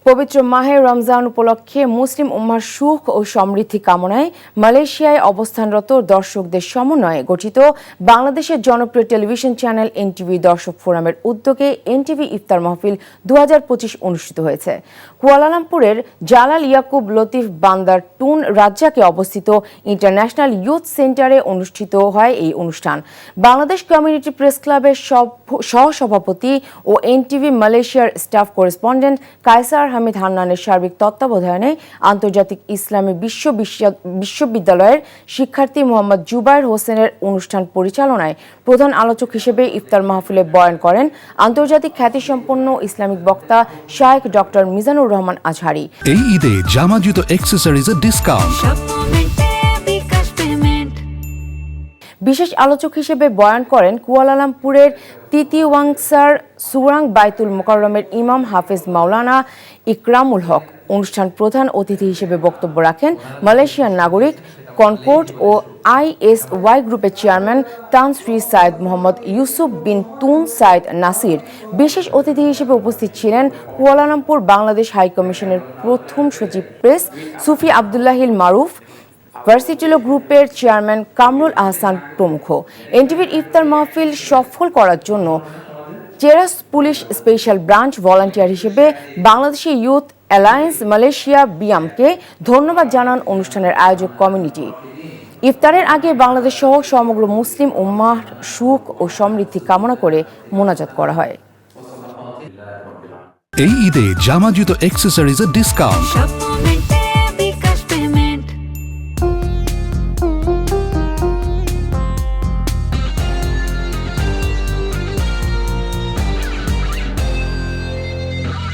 পবিত্র মাহে রমজান উপলক্ষে মুসলিম উম্মার সুখ ও সমৃদ্ধি কামনায় মালয়েশিয়ায় অবস্থানরত দর্শকদের সমন্বয়ে গঠিত বাংলাদেশের জনপ্রিয় টেলিভিশন চ্যানেল এনটিভি দর্শক ফোরামের উদ্যোগে এনটিভি ইফতার মাহফিল 2025 অনুষ্ঠিত হয়েছে। কুয়ালালামপুরের জালাল ইয়াকুব লতিফ বান্দার টুন রাজ্জাকে অবস্থিত ইন্টারন্যাশনাল ইয়ুথ সেন্টারে অনুষ্ঠিত হয় এই অনুষ্ঠান। বাংলাদেশ কমিউনিটি প্রেস ক্লাবের সহসভাপতি ও এনটিভি মালয়েশিয়ার স্টাফ করেসপন্ডেন্ট কায়সার হামিদ হান্নানের সার্বিক তত্ত্বাবধানে আন্তর্জাতিক ইসলামী বিশ্ববিদ্যালয়ের শিক্ষার্থী মোহাম্মদ জুবায়ের হোসেনের অনুষ্ঠান পরিচালনায় প্রধান আলোচক হিসেবে ইফতার মাহফিলে বয়ান করেন আন্তর্জাতিক খ্যাতিসম্পন্ন ইসলামিক বক্তা শায়েখ ডক্টর মিজানুর রহমান আজহারি। এই ঈদে জামা জুতো অ্যাকসেসরিজের ডিসকাউন্ট। বিশেষ আলোচক হিসেবে বয়ান করেন কুয়ালালামপুরের তিতিওয়াংসার সুরাং বাইতুল মোকাররমের ইমাম হাফেজ মাওলানা ইকরামুল হক। অনুষ্ঠান প্রধান অতিথি হিসেবে বক্তব্য রাখেন মালয়েশিয়ার নাগরিক কনকোর্ড ও ISY গ্রুপের চেয়ারম্যান তান শ্রী সাইদ মোহাম্মদ ইউসুফ বিন তুন সাইদ নাসির। বিশেষ অতিথি হিসেবে উপস্থিত ছিলেন কুয়ালালামপুর বাংলাদেশ হাইকমিশনের প্রথম সচিব প্রেস সুফি আবদুল্লাহিল মারুফ, ভার্সিটিলো গ্রুপের চেয়ারম্যান কামরুল আহসান প্রমুখ। এনটিভির ইফতার মাহফিল সফল করার জন্য Cheras police special branch volunteer হিসেবে বাংলাদেশি ইউথ অ্যালায়েন্স মালয়েশিয়া বিয়ামকে ধন্যবাদ জানান অনুষ্ঠানের আয়োজক কমিউনিটি। ইফতারের আগে বাংলাদেশ সহ সমগ্র মুসলিম উম্মাহর সুখ ও সমৃদ্ধি কামনা করে মোনাজাত করা হয়। এই ঈদে জামা জুতো অ্যাকসেসরিজের ডিসকাউন্ট।